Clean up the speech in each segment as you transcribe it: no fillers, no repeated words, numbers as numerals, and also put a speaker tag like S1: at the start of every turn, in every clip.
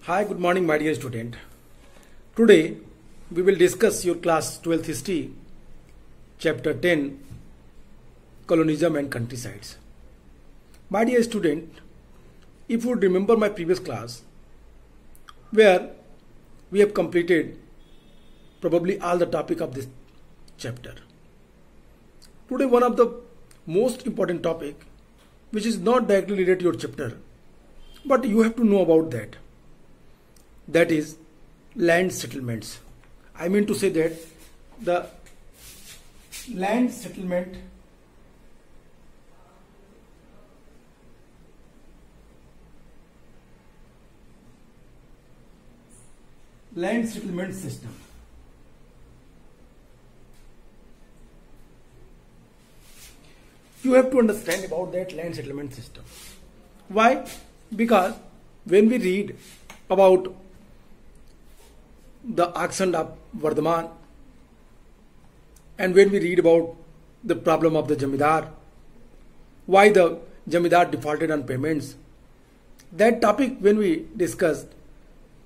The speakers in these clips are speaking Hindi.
S1: Hi, good morning, my dear student. Today we will discuss your class 12th history, chapter 10, colonialism and countrysides. My dear student, if you would remember my previous class, where we have completed probably all the topic of this chapter. Today, one of the most important topic, which is not directly related to your chapter, but you have to know about that. That is land settlements. I mean to say that the land settlement system. You have to understand about that land settlement system. Why? Because when we read about the auction of Vardhaman, and when we read about the problem of the Jamidar, why the Jamidar defaulted on payments, that topic when we discussed,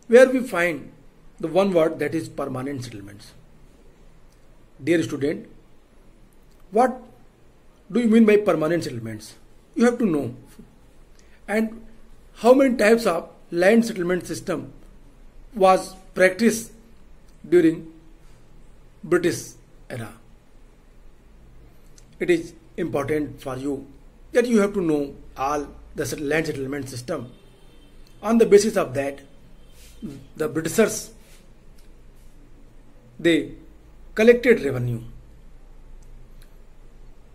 S1: where we find the one word, that is permanent settlements. Dear student, what do you mean by permanent settlements? You have to know. And how many types of land settlement system was practiced during British era? It is important for you that you have to know all the land settlement system. On the basis of that, the Britishers, they collected revenue.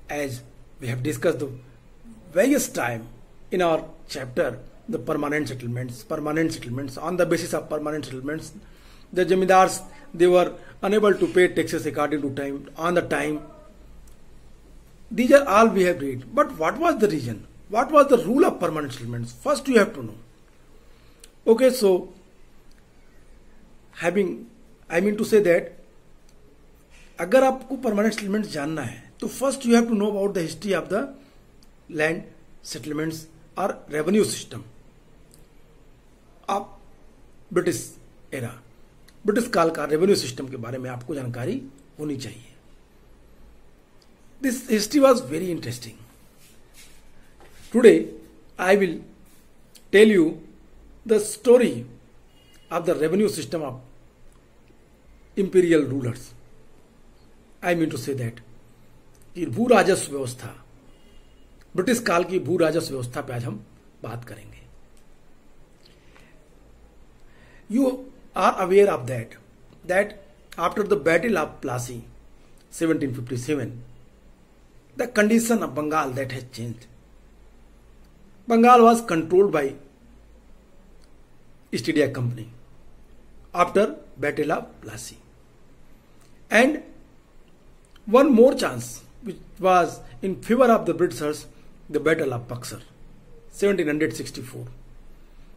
S1: As we have discussed the various time in our chapter, the permanent settlements. On the basis of permanent settlements, the Jamidars, they were unable to pay taxes according to time, on the time. These are all we have read. But what was the reason? What was the rule of permanent settlements? First you have to know. Okay, so I mean to say that अगर आपको परमानेंट सेटलमेंट्स जानना है तो first you have to know about the history of the land settlements और revenue system of British era. British काल का रेवेन्यू सिस्टम के बारे में आपको जानकारी होनी चाहिए. This history was very interesting. Today I will tell you the story of the revenue system of imperial rulers. I mean to say that कि भू राजस्व व्यवस्था, ब्रिटिश काल की भू राजस्व व्यवस्था पे आज हम बात करेंगे. You are aware of that after the battle of Plassey 1757 the condition of Bengal that has changed. Bengal was controlled by East India Company after battle of Plassey. And one more chance, which was in favor of the Britishers, the Battle of Buxar, 1764.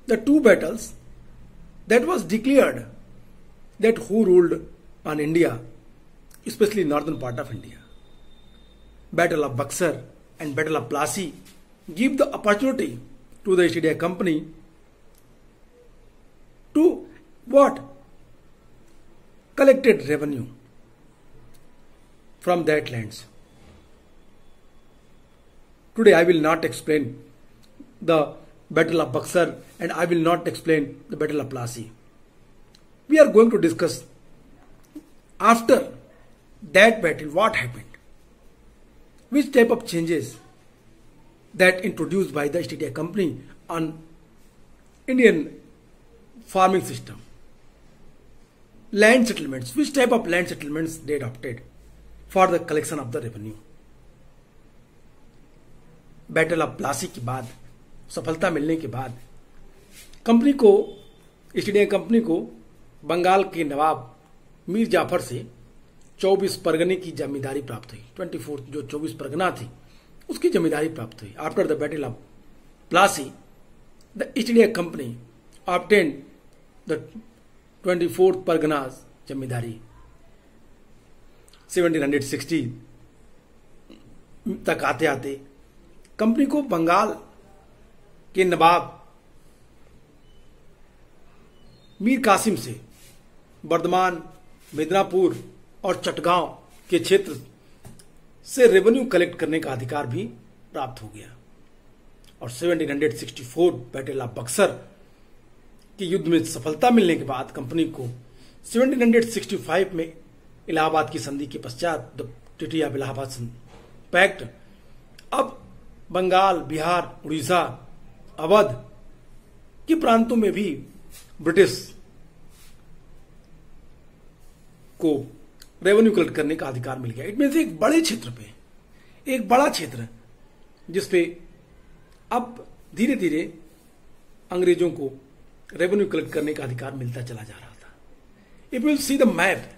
S1: The two battles that was declared that who ruled on India, especially northern part of India. Battle of Buxar and Battle of Plassey give the opportunity to the East India Company to what? Collected revenue from that lands. Today I will not explain the Battle of Buxar and I will not explain the Battle of Plassey. We are going to discuss after that battle what happened, which type of changes that introduced by the East India Company on Indian farming system. Land settlements, which type of land settlements they adopted for the collection of the revenue. Battle of Plassey के बाद, सफलता मिलने के बाद, कंपनी को, ईस्ट इंडिया कंपनी को बंगाल के नवाब मीर जाफर से 24 परगने की जमींदारी प्राप्त हुई. 24 जो 24 परगना थी उसकी जमींदारी प्राप्त हुई. After the battle of Plassey the east India company obtain the 24 Parganas जमींदारी. 1760 तक आते आते कंपनी को बंगाल के नवाब मीर कासिम से वर्धमान, मिदनापुर और चटगांव के क्षेत्र से रेवेन्यू कलेक्ट करने का अधिकार भी प्राप्त हो गया। और 1764 बैटल ऑफ बक्सर के युद्ध में सफलता मिलने के बाद कंपनी को 1765 में इलाहाबाद की संधि के पश्चात the treaty of Allahabad pact अब बंगाल, बिहार, उड़ीसा, अवध के प्रांतों में भी ब्रिटिश को रेवेन्यू कलेक्ट करने का अधिकार मिल गया। इट मीन्स एक बड़े क्षेत्र पे, एक बड़ा क्षेत्र जिसपे अब धीरे धीरे अंग्रेजों को रेवेन्यू कलेक्ट करने का अधिकार मिलता चला जा रहा था। If you see the map,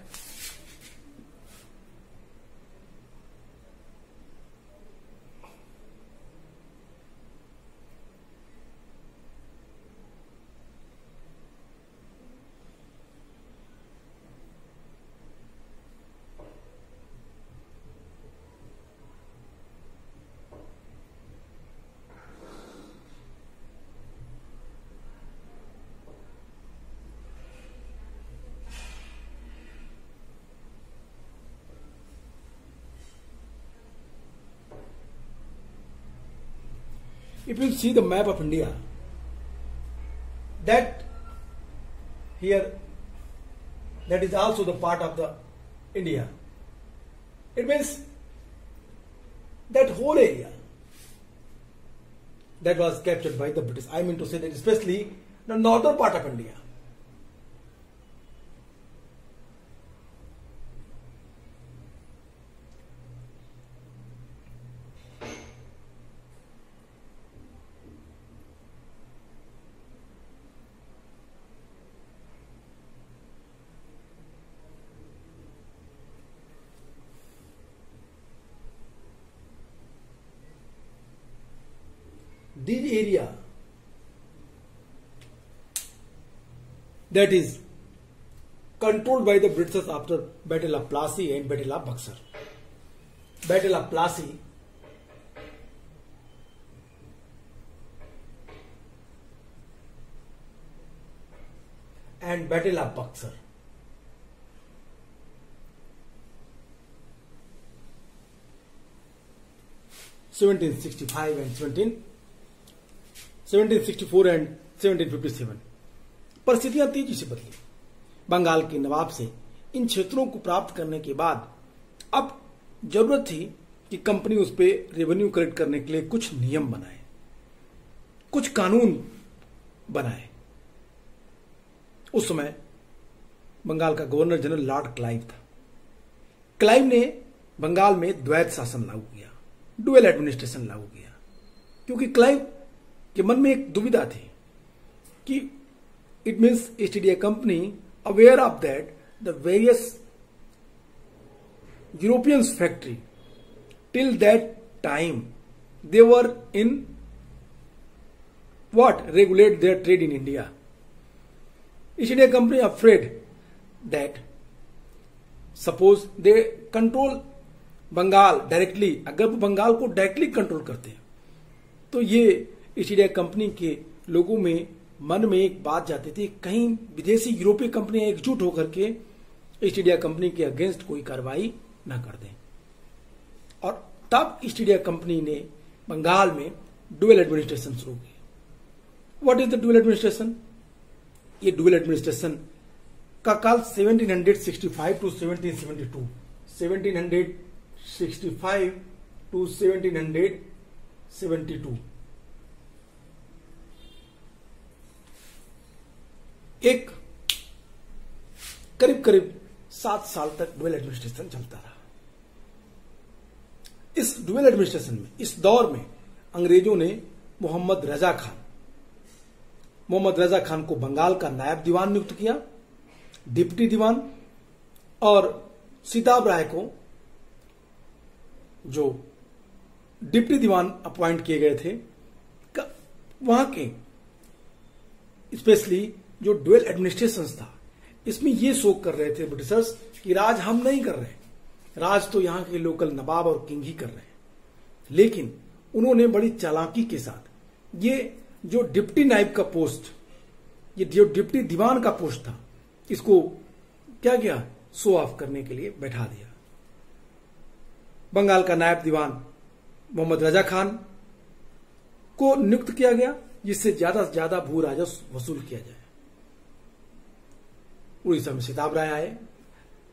S1: if you see the map of India, that here, that is also the part of the India. It means that whole area that was captured by the British. I mean to say that especially the northern part of India. This area that is controlled by the British after Battle of Plassey and Battle of Buxar. Battle of Plassey and Battle of Buxar. (1765 and 1764 and 1757 परिस्थितियां तेजी से बदली। बंगाल के नवाब से इन क्षेत्रों को प्राप्त करने के बाद अब जरूरत थी कि कंपनी उस पर रेवेन्यू कलेक्ट करने के लिए कुछ नियम बनाए, कुछ कानून बनाए। उस समय बंगाल का गवर्नर जनरल लॉर्ड क्लाइव था। क्लाइव ने बंगाल में द्वैत शासन लागू किया, डुअल एडमिनिस्ट्रेशन लागू किया, क्योंकि क्लाइव के मन में एक दुविधा थी कि it means East India Company aware of that the various European factory till that time they were in what regulate their trade in India. East India Company afraid that suppose they control Bengal directly, अगर वो बंगाल को डायरेक्टली कंट्रोल करते तो ये ईस्ट इंडिया कंपनी के लोगों में मन में एक बात जाती थी, कहीं विदेशी यूरोपीय कंपनियां एकजुट होकर के ईस्ट इंडिया कंपनी के अगेंस्ट कोई कार्रवाई न कर दें। और तब ईस्ट इंडिया कंपनी ने बंगाल में डुअल एडमिनिस्ट्रेशन शुरू की। What is the dual administration? ये डुअल एडमिनिस्ट्रेशन का काल 1765 टू 1772, 1765 टू 1772 एक करीब करीब 7 साल तक डुअल एडमिनिस्ट्रेशन चलता रहा। इस डुअल एडमिनिस्ट्रेशन में, इस दौर में अंग्रेजों ने मोहम्मद रजा खान को बंगाल का नायब दीवान नियुक्त किया, डिप्टी दीवान, और सीताब राय को जो डिप्टी दीवान अपॉइंट किए गए थे, वहां के स्पेशली जो डुअल एडमिनिस्ट्रेशन था, इसमें ये शोक कर रहे थे ब्रिटिशर्स कि राज हम नहीं कर रहे, राज तो यहां के लोकल नवाब और किंग ही कर रहे हैं। लेकिन उन्होंने बड़ी चालाकी के साथ ये जो डिप्टी नायब का पोस्ट ये जो डिप्टी दीवान का पोस्ट था, इसको क्या किया, शो ऑफ करने के लिए बैठा दिया। बंगाल का नायब दीवान मोहम्मद रजा खान को नियुक्त किया गया, जिससे ज्यादा से ज्यादा भू राजस्व वसूल किया जाए। उड़ीसा में सिताब राय आए।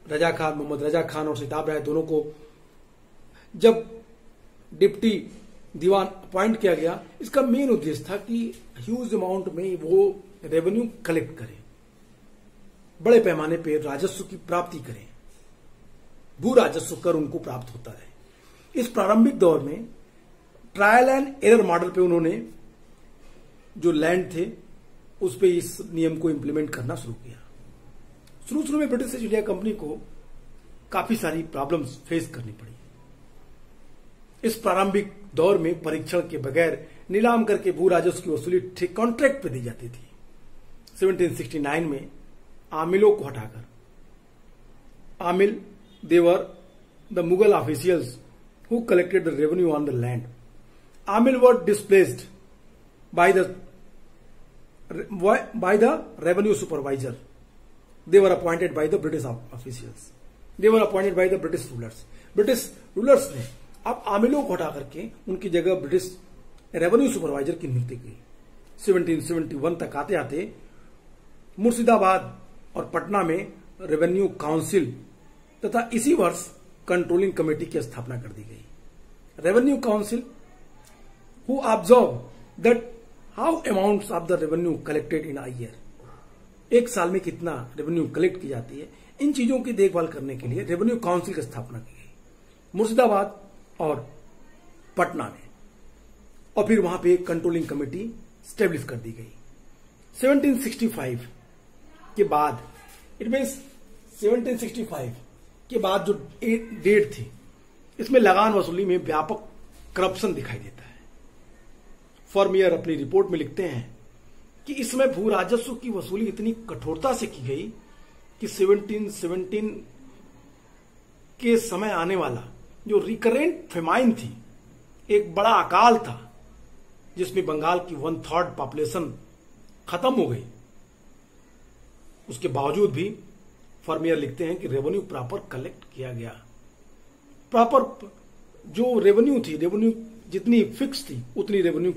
S1: रजा खान, मोहम्मद रजा खान और सिताब राय दोनों को जब डिप्टी दीवान अपॉइंट किया गया, इसका मेन उद्देश्य था कि ह्यूज अमाउंट में वो रेवेन्यू कलेक्ट करें, बड़े पैमाने पर राजस्व की प्राप्ति करें, भू राजस्व कर उनको प्राप्त होता है। इस प्रारंभिक दौर में ट्रायल एंड एरर मॉडल पे उन्होंने जो लैंड थे उस पे इस नियम को इंप्लीमेंट करना शुरू किया। शुरू में ब्रिटिश ईस्ट इंडिया कंपनी को काफी सारी प्रॉब्लम्स फेस करनी पड़ी। इस प्रारंभिक दौर में परीक्षण के बगैर नीलाम करके भू राजस्व की वसूली ठीक कॉन्ट्रैक्ट पे दी जाती थी। 1769 में आमिलों को हटाकर, आमिल they were the Mughal officials who collected the revenue on the land. Amil were displaced by the revenue supervisor. They were appointed by the British officials. They were appointed by the British rulers. British rulers ने अब आमिलों को हटा करके उनकी जगह ब्रिटिश रेवेन्यू सुपरवाइजर की नियुक्ति की। 1771 तक आते आते मुर्शिदाबाद और पटना में रेवेन्यू काउंसिल तथा इसी वर्ष कंट्रोलिंग कमेटी की स्थापना कर दी गई। Revenue council who observe that how amounts of the revenue collected in a year, एक साल में कितना रेवेन्यू कलेक्ट की जाती है, इन चीजों की देखभाल करने के लिए रेवेन्यू काउंसिल की स्थापना की गई मुर्शिदाबाद और पटना में, और फिर वहां पे एक कंट्रोलिंग कमेटी स्टेब्लिश कर दी गई। 1765 के बाद, इट मीन्स 1765 के बाद जो डेट थी, इसमें लगान वसूली में व्यापक करप्शन दिखाई देता है। फॉर्मियर अपनी रिपोर्ट में लिखते हैं कि इसमें भू राजस्व की वसूली इतनी कठोरता से की गई कि 1717 के समय आने वाला जो रिकरेंट फेमाइन थी, एक बड़ा अकाल था जिसमें बंगाल की 1/3 पॉपुलेशन खत्म हो गई, उसके बावजूद भी फॉर्मियर लिखते हैं कि रेवेन्यू प्रॉपर कलेक्ट किया गया। प्रॉपर जो रेवेन्यू थी, रेवेन्यू जितनी फिक्स थी उतनी रेवेन्यू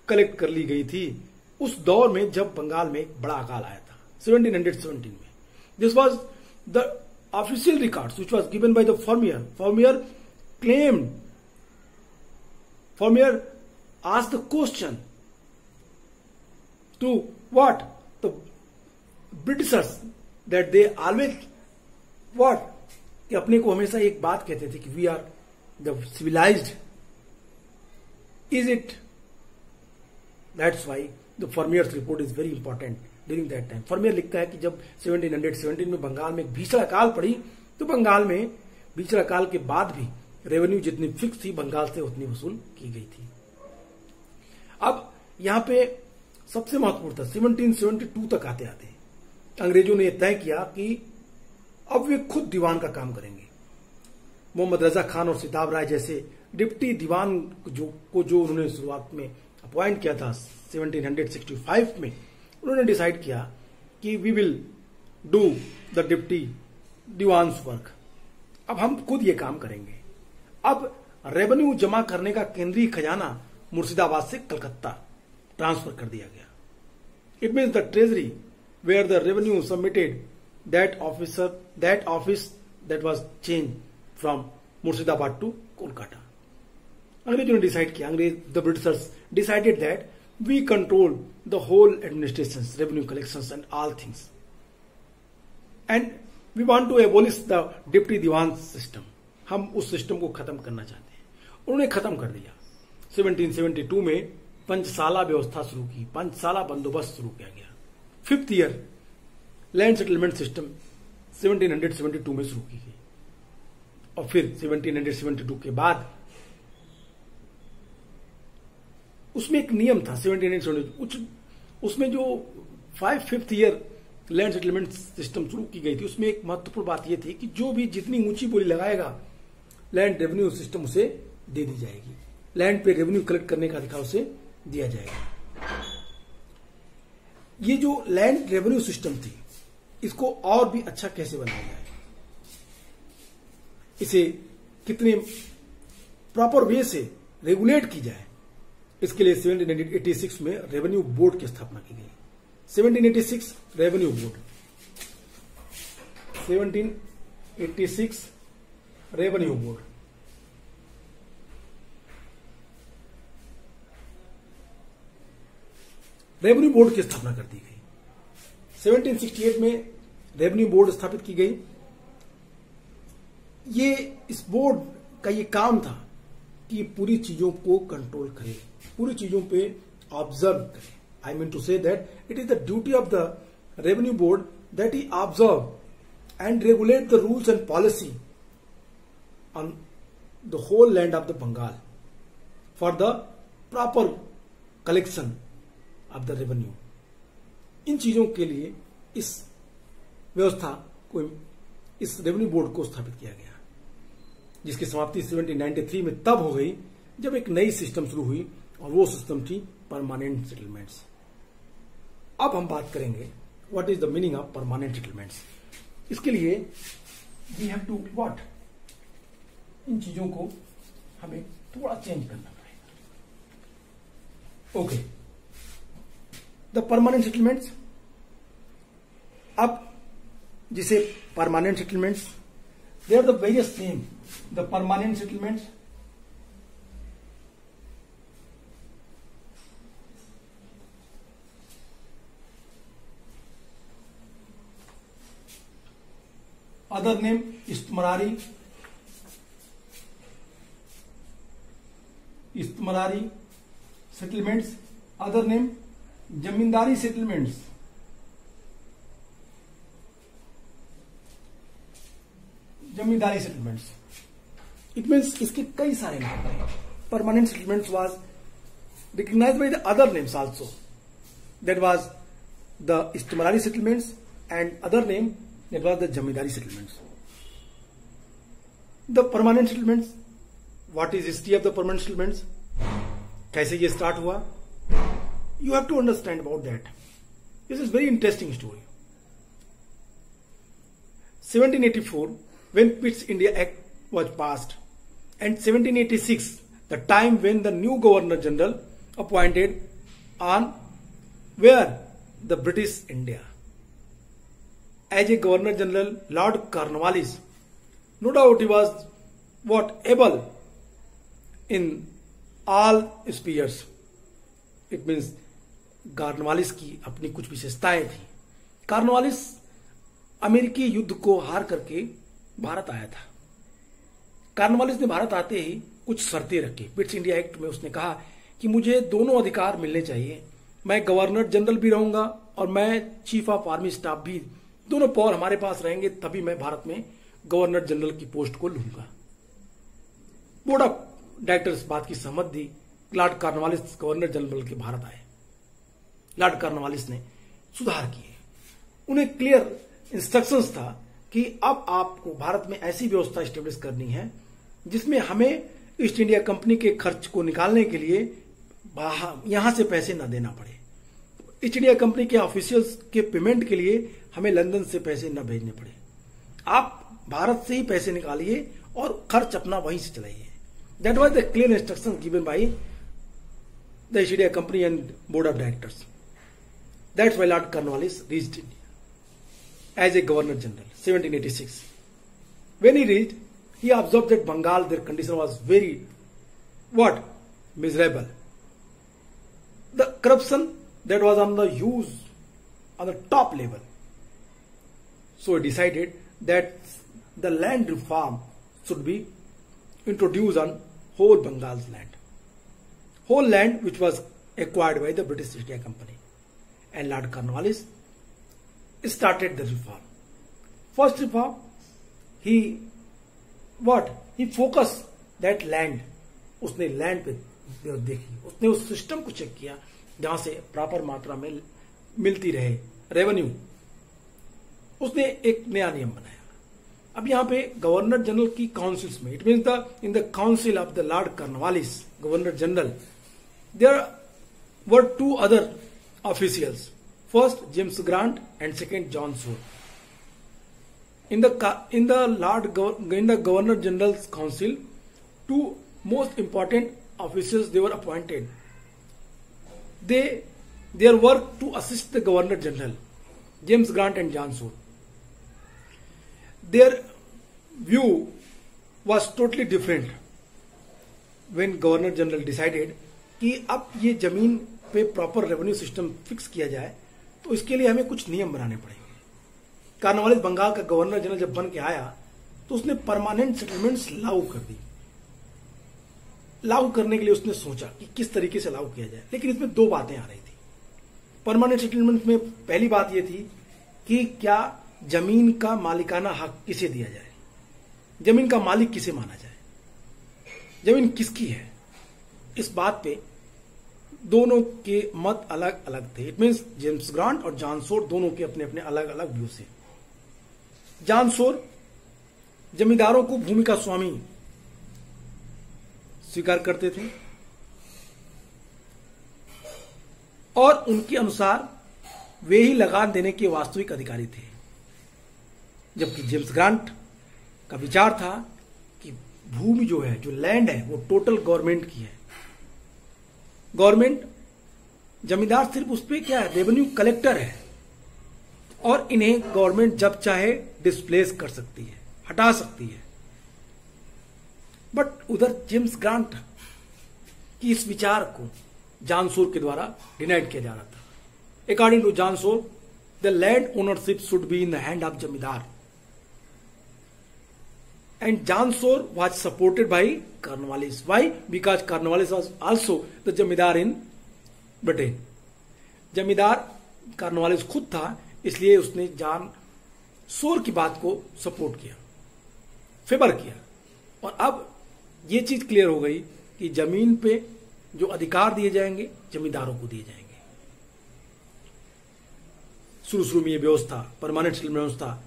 S1: कलेक्ट कर ली गई थी उस दौर में जब बंगाल में एक बड़ा अकाल आया था 1717 में। This was the official records which was given by the former. Former asked the question to what the Britishers that they always what, कि अपने को हमेशा एक बात कहते थे कि we are the civilized, is it? That's why the Farmier's report is very important during that time. Farmier लिखता है कि जब 1717 में बंगाल में भीषण अकाल पड़ी तो बंगाल में भीषण अकाल के बाद भी रेवेन्यू जितनी फिक्स थी बंगाल से उतनी वसूल की गई थी। अब यहां पे सबसे महत्वपूर्ण था 1772 तक आते आते अंग्रेजों ने यह तय किया कि अब वे खुद दीवान का काम करेंगे। मोहम्मद रजा खान और सिताब राय जैसे डिप्टी दीवान जो उन्होंने शुरुआत में अपॉइंट किया था 1765 में, उन्होंने डिसाइड किया कि we will do the deputy diwan's work. अब हम खुद ये काम करेंगे। अब रेवेन्यू जमा करने का केंद्रीय खजाना मुर्शिदाबाद से कलकत्ता ट्रांसफर कर दिया गया। It means the treasury where the revenue submitted that office that was changed from Murshidabad to Kolkata. अंग्रेजों ने डिसाइड किया, the Britishers decided that we control the whole administrations, revenue collections and all things, and we want to abolish the deputy diwan system. हम उस सिस्टम को खत्म करना चाहते हैं। उन्होंने खत्म कर दिया। 1772 में पंचशाला व्यवस्था शुरू की, पंचशाला बंदोबस्त शुरू किया गया। 5th year land settlement system 1772 में शुरू की गई, और फिर 1772 के बाद उसमें एक नियम था 1772, उसमें जो 5th year land settlement system शुरू की गई थी, उसमें एक महत्वपूर्ण बात यह थी कि जो भी जितनी ऊंची बोली लगाएगा लैंड रेवेन्यू सिस्टम उसे दे दी जाएगी, लैंड पे रेवेन्यू कलेक्ट करने का अधिकार उसे दिया जाएगा। ये जो लैंड रेवेन्यू सिस्टम थी, इसको और भी अच्छा कैसे बनाया जाए, इसे कितने प्रॉपर वे से रेगुलेट की जाए, इसके लिए 1786 में रेवेन्यू बोर्ड की स्थापना की गई। 1786 revenue board, 1786 revenue board. Revenue board की स्थापना कर दी गई। 1768 में रेवेन्यू बोर्ड स्थापित की गई। ये इस बोर्ड का ये काम था कि पूरी चीजों को कंट्रोल करे, पूरी चीजों पे ऑब्जर्व करे। I mean to say that it is the duty of the revenue board that he observe and regulate the rules and policy on the whole land of the Bengal for the proper collection of the revenue. इन चीजों के लिए इस व्यवस्था को, इस रेवेन्यू बोर्ड को स्थापित किया गया, जिसकी समाप्ति 1793 में तब हो गई जब एक नई सिस्टम शुरू हुई और वो सिस्टम थी परमानेंट सेटलमेंट्स। अब हम बात करेंगे what is the meaning of permanent settlements. इसके लिए वी हैव टू व्हाट, इन चीजों को हमें थोड़ा चेंज करना पड़ेगा। Okay, the permanent settlements. अब जिसे permanent settlements, they are the various name, the permanent settlements. Other name इस्तमरारी, इस्तमरारी settlements. Other name zamindari settlements. Zamindari settlements, it means इसके कई सारे नाम हैं। Permanent settlements was recognised by the other names also, that was the इस्तमरारी settlements and other name that was the zamindari settlements. The permanent settlements, what is history of the permanent settlements, कैसे ये स्टार्ट हुआ, you have to understand about that. This is very interesting story. 1784 when Pitt's India Act was passed, and 1786 the time when the new Governor General appointed on where the British India as a Governor General, Lord Cornwallis. No doubt he was what able in all spheres. It means Cornwallis की अपनी कुछ विशेषताएं थी। कॉर्नवालिस अमेरिकी युद्ध को हार करके भारत आया था। कॉर्नवालिस ने भारत आते ही कुछ शर्तें रखी। पिट्स इंडिया एक्ट में उसने कहा कि मुझे दोनों अधिकार मिलने चाहिए, मैं गवर्नर जनरल भी रहूंगा और मैं चीफ ऑफ आर्मी स्टाफ भी, दोनों पावर हमारे पास रहेंगे, तभी मैं भारत में गवर्नर जनरल की पोस्ट को लूंगा। बोर्ड ऑफ डायरेक्टर्स बात की सहमत दी। लॉर्ड कॉर्नवालिस गवर्नर जनरल के भारत आए। लॉर्ड कॉर्नवालिस ने सुधार किए। उन्हें क्लियर इंस्ट्रक्शंस था कि अब आपको भारत में ऐसी व्यवस्था स्टेब्लिश करनी है जिसमें हमें ईस्ट इंडिया कंपनी के खर्च को निकालने के लिए यहां से पैसे न देना पड़े। ईस्ट इंडिया कंपनी के ऑफिशियल्स के पेमेंट के लिए हमें लंदन से पैसे न भेजने पड़े। आप भारत से ही पैसे निकालिए और खर्च अपना वहीं से चलाइए। That was the clear instruction given by the east India company and board of directors. That's why Lord Cornwallis reached India as a Governor General, 1786. When he reached, he observed that Bengal, their condition was very, what? Miserable. The corruption that was on the huge, on the top level. So he decided that the land reform should be introduced on whole Bengal's land. Whole land which was acquired by the British East India Company. And Lord Cornwallis started the reform. First reform, he focused that land. उसने लैंड पे देखी, उसने उस सिस्टम को चेक किया जहां से प्रॉपर मात्रा में मिलती रहे रेवेन्यू। उसने एक नया नियम बनाया। अब यहाँ पे गवर्नर जनरल की काउंसिल्स में, it means in the council of the Lord Cornwallis governor general, there were two other officials. First, James Grant, and second, John Shore. In the Governor General's Council, two most important officers they were appointed. Their work to assist the Governor General, James Grant and John Shore. Their view was totally different when Governor General decided कि अब ये जमीन पे प्रॉपर रेवेन्यू सिस्टम फिक्स किया जाए तो इसके लिए हमें कुछ नियम बनाने पड़ेंगे। कॉर्नवालिस बंगाल का गवर्नर जनरल जब बन के आया तो उसने परमानेंट सेटलमेंट्स लागू कर दी। लागू करने के लिए उसने सोचा कि किस तरीके से लागू किया जाए, लेकिन इसमें दो बातें आ रही थी। परमानेंट सेटलमेंट में पहली बात यह थी कि क्या जमीन का मालिकाना हक किसे दिया जाए, जमीन का मालिक किसे माना जाए, जमीन किसकी है। इस बात पे दोनों के मत अलग अलग थे। इट मीन्स जेम्स ग्रांट और जॉन शोर दोनों के अपने अपने अलग अलग व्यू से। जॉन शोर जमींदारों को भूमि का स्वामी स्वीकार करते थे और उनके अनुसार वे ही लगान देने के वास्तविक अधिकारी थे, जबकि जेम्स ग्रांट का विचार था कि भूमि जो है, जो लैंड है, वो टोटल गवर्नमेंट की है। गवर्नमेंट, जमींदार सिर्फ उस पर क्या है, रेवेन्यू कलेक्टर है और इन्हें गवर्नमेंट जब चाहे डिस्प्लेस कर सकती है, हटा सकती है। बट उधर जेम्स ग्रांट की इस विचार को जॉन शोर के द्वारा डिनाइड किया जा रहा था। According to John Shore, the land ownership should be in the hand of zamindar, and John Shore was supported by Cornwallis. Why? Because Cornwallis was also the जमींदार in Britain. जमींदार कॉर्नवालिस खुद था, इसलिए उसने जॉन शोर की बात को सपोर्ट किया, फेवर किया। और अब ये चीज क्लियर हो गई कि जमीन पे जो अधिकार दिए जाएंगे जमींदारों को दिए जाएंगे। शुरू में ये व्यवस्था, परमानेंट सेटलमेंट व्यवस्था,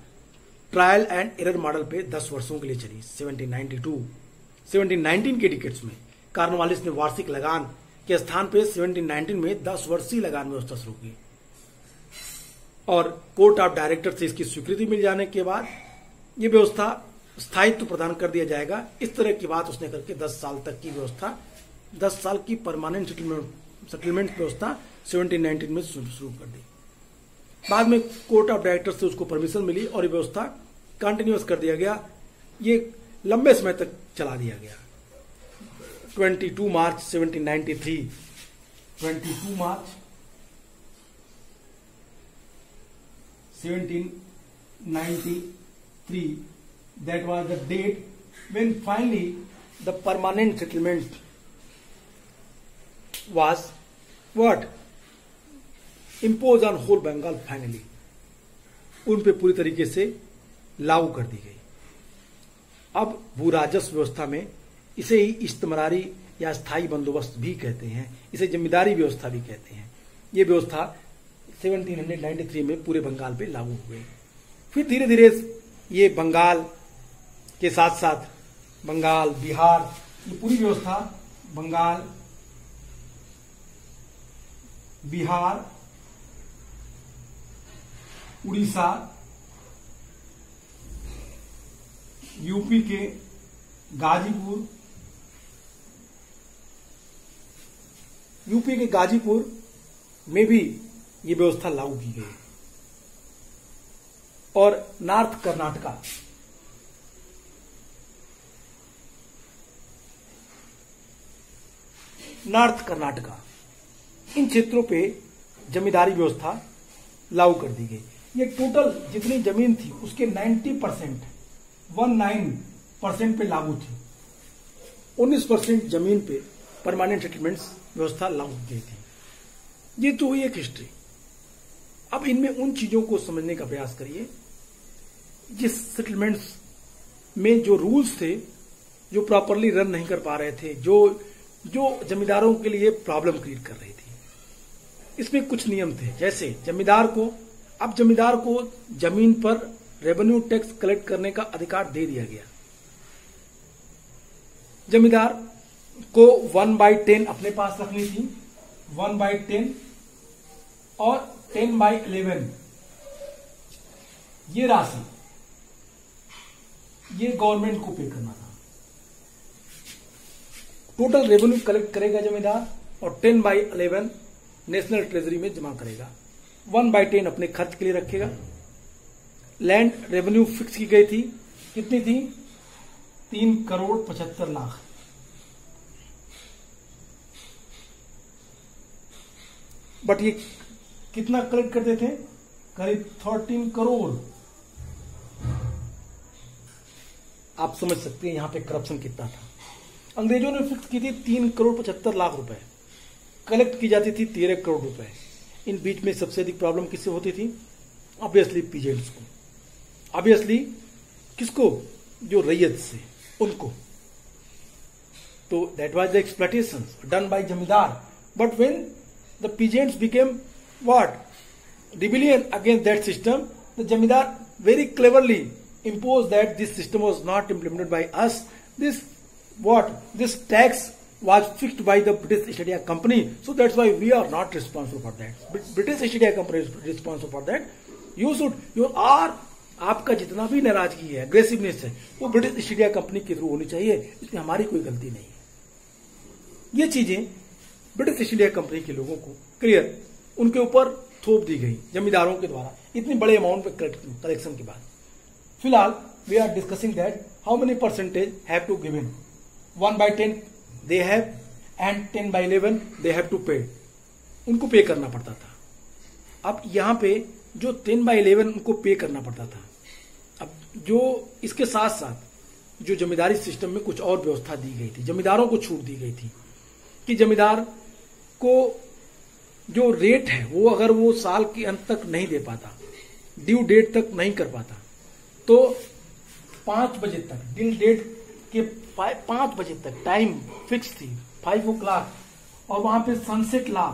S1: ट्रायल एंड एरर मॉडल पे 10 वर्षों के लिए चली। 1719 के डिकेट्स में कॉर्नवालिस ने वार्षिक लगान के स्थान पे 1719 में 10 वर्षीय लगान व्यवस्था शुरू की और कोर्ट ऑफ डायरेक्टर से इसकी स्वीकृति मिल जाने के बाद ये व्यवस्था स्थायित्व प्रदान कर दिया जाएगा। इस तरह की बात उसने करके 10 साल तक की व्यवस्था, 10 साल की परमानेंट सेटलमेंट व्यवस्था 1719 में शुरू कर दी। बाद में कोर्ट ऑफ डायरेक्टर से उसको परमिशन मिली और ये व्यवस्था कंटिन्यूअस कर दिया गया। ये लंबे समय तक चला दिया गया। 22 मार्च 1793, 22 मार्च 1793, that was the date when finally the permanent settlement was what? Imposed on whole Bengal finally. उन पे पूरी तरीके से लागू कर दी गई। अब भू राजस्व व्यवस्था में इसे ही इस्तेमारी या स्थायी बंदोबस्त भी कहते हैं, इसे जमींदारी व्यवस्था भी कहते हैं। ये व्यवस्था 1793 में पूरे बंगाल पे लागू हो गई। फिर धीरे धीरे ये बंगाल के साथ साथ बंगाल, बिहार, ये पूरी व्यवस्था बंगाल, बिहार, उड़ीसा, यूपी के गाजीपुर में भी ये व्यवस्था लागू की गई और नॉर्थ कर्नाटका इन क्षेत्रों पे जमींदारी व्यवस्था लागू कर दी गई। ये टोटल जितनी जमीन थी उसके 19% पे लागू थी। 19% जमीन पे परमानेंट सेटलमेंट्स व्यवस्था लागू की गई थी। ये तो हुई एक हिस्ट्री। अब इनमें उन चीजों को समझने का प्रयास करिए जिस सेटलमेंट्स में जो रूल्स थे जो प्रॉपरली रन नहीं कर पा रहे थे, जो जमींदारों के लिए प्रॉब्लम क्रिएट कर रही थी। इसमें कुछ नियम थे, जैसे जमींदार को जमीन पर रेवेन्यू टैक्स कलेक्ट करने का अधिकार दे दिया गया। जमींदार को 1/10 अपने पास रखनी थी, 1/10, और 10/11 ये राशि ये गवर्नमेंट को पे करना था। टोटल रेवेन्यू कलेक्ट करेगा जमींदार और 10/11 नेशनल ट्रेजरी में जमा करेगा। 1/10 अपने खर्च के लिए रखेगा। लैंड रेवेन्यू फिक्स की गई थी, कितनी थी? 3,75,00,000। बट ये कितना कलेक्ट करते थे? करीब 13 करोड़। आप समझ सकते हैं यहां पे करप्शन कितना था। अंग्रेजों ने फिक्स की थी 3,75,00,000 रुपए, कलेक्ट की जाती थी 13 करोड़ रुपए। इन बीच में सबसे अधिक प्रॉब्लम किससे होती थी? ऑब्वियसली पीजेंट्स को। ऑब्वियसली किसको? जो रैयत से, उनको। तो that was the exploitation done by zamindar. But when the peasants became what? Rebellion against that system, the zamindar very cleverly imposed that this system was not implemented by us. This tax was fixed by the British East India Company, so that's why we are not responsible for that. British East India Company is responsible for that. आपका जितना भी नाराजगी है, अग्रेसिवनेस है, वो ब्रिटिश ईस्ट इंडिया कंपनी के थ्रू होनी चाहिए। इसमें हमारी कोई गलती नहीं है। ये चीजें ब्रिटिश ईस्ट इंडिया कंपनी के लोगों को क्लियर उनके ऊपर थोप दी गई जमींदारों के द्वारा इतनी बड़े अमाउंट पे कलेक्शन के बाद। फिलहाल we are discussing that how many percentage have to given. 1/10 they have and 10/11 they have to pay. उनको पे करना पड़ता था। अब यहां पे जो 10/11 उनको पे करना पड़ता था, अब जो इसके साथ साथ जो जमींदारी सिस्टम में कुछ और व्यवस्था दी गई थी, जमींदारों को छूट दी गई थी कि जमींदार को जो रेट है वो अगर वो साल के अंत तक नहीं दे पाता, ड्यू डेट तक नहीं कर पाता, तो 5 बजे तक, ड्यू डेट के 5 बजे तक टाइम फिक्स थी, 5 o'clock, और वहां पे sunset law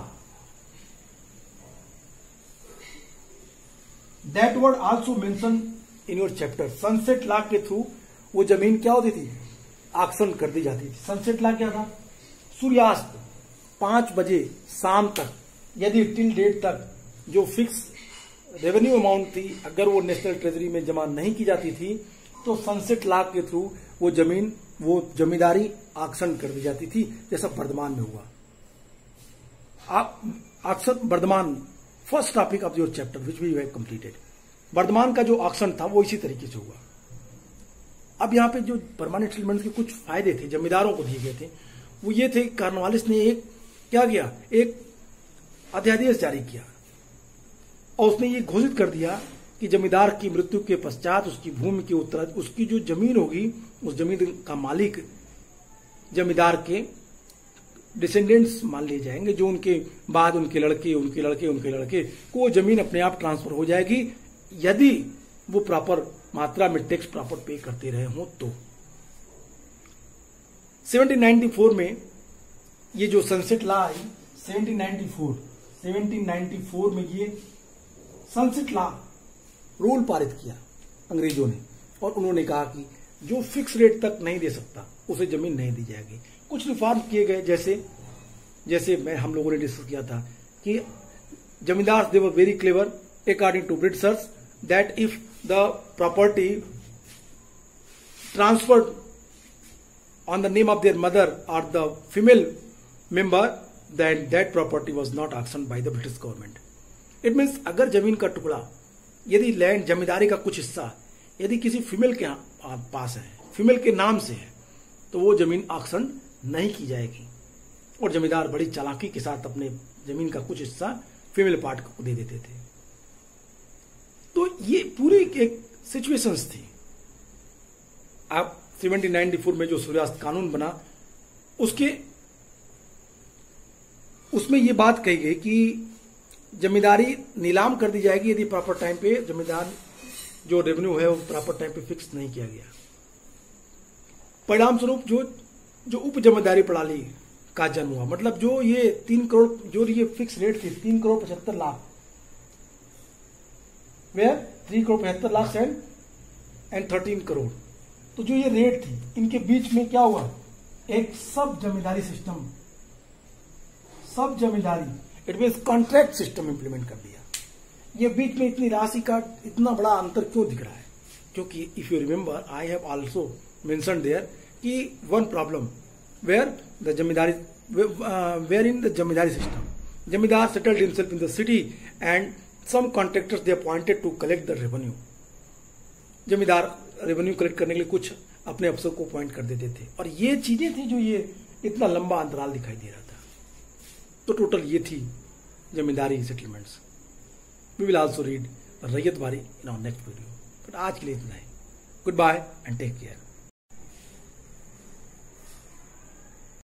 S1: that word also mention in your chapter. Sunset law के थ्रू वो जमीन क्या होती थी? ऑक्शन कर दी जाती थी। सनसेट लॉ क्या था? सूर्यास्त 5 बजे शाम तक यदि टिल डेट तक जो फिक्स रेवेन्यू अमाउंट थी अगर वो नेशनल ट्रेजरी में जमा नहीं की जाती थी तो सनसेट लॉ के थ्रू वो जमीन, वो जमींदारी ऑक्शन कर दी जाती थी, जैसा वर्धमान में हुआ। Auction Bardhaman first topic of your chapter which we have completed. Bardhaman का जो ऑक्शन था वो इसी तरीके से हुआ। अब यहां पे जो परमानेंट सेटलमेंट के कुछ फायदे थे जमींदारों को दिए गए थे वो ये थे, कॉर्नवालिस ने एक क्या किया, एक अध्यादेश जारी किया और उसने ये घोषित कर दिया कि जमींदार की मृत्यु के पश्चात उसकी भूमि के उत्तर, उसकी जो जमीन होगी उस जमीन का मालिक जमींदार के डिसेंडेंट्स मान लिए जाएंगे, जो उनके बाद उनके लड़के को जमीन अपने आप ट्रांसफर हो जाएगी यदि वो प्रॉपर मात्रा में टैक्स प्रॉपर पे करते रहे हों तो। 1794 में ये जो सनसेट लॉ आई, 1794 में ये सनसेट लॉ रूल पारित किया अंग्रेजों ने, और उन्होंने कहा कि जो फिक्स रेट तक नहीं दे सकता उसे जमीन नहीं दी जाएगी। कुछ रिफॉर्म किए गए, जैसे हम लोगों ने डिस्कस किया था कि zamindar they were very clever according to Britishers that if the property transferred on the name of their mother और the female member then that property was not auctioned by the British government. It means अगर जमीन का टुकड़ा, यदि लैंड जमींदारी का कुछ हिस्सा यदि किसी फीमेल के पास है, फीमेल के नाम से है, तो वो जमीन ऑक्शन नहीं की जाएगी। और जमींदार बड़ी चालाकी के साथ अपने जमीन का कुछ हिस्सा फीमेल पार्ट को दे देते थे। तो ये पूरी एक सिचुएशंस थी। अब 1794 में जो सूर्यास्त कानून बना उसमें ये बात कही गई कि जमींदारी नीलाम कर दी जाएगी यदि प्रॉपर टाइम पे जमींदार जो रेवेन्यू है वो प्रॉपर टाइम पे फिक्स नहीं किया गया। परिणाम स्वरूप जो उप जमींदारी प्रणाली का जन्म हुआ, मतलब जो ये 3 करोड़ जो ये फिक्स रेट थी 3,75,00,000 वेयर 3,75,00,000 एंड 13 करोड़, तो जो ये रेट थी इनके बीच में क्या हुआ, एक सब जमींदारी सिस्टम, सब zamindari it mean contract system implement कर दिया। ये बीच में इतनी राशि का इतना बड़ा अंतर क्यों दिख रहा है? क्योंकि if you remember I have also mentioned there कि one problem were the zamindari were in the zamindari system zamindar settled himself in the city and some contractors they appointed to collect the revenue. Zamindar revenue collect करने के लिए कुछ अपने अफसर को अपॉइंट कर देते थे और ये चीजें थी जो ये इतना लंबा अंतराल दिखाई दे रहा था। तो टोटल ये थी zamindari settlements. We will also read ryotwari in our next video, but आज के लिए इतना ही। Goodbye and take care.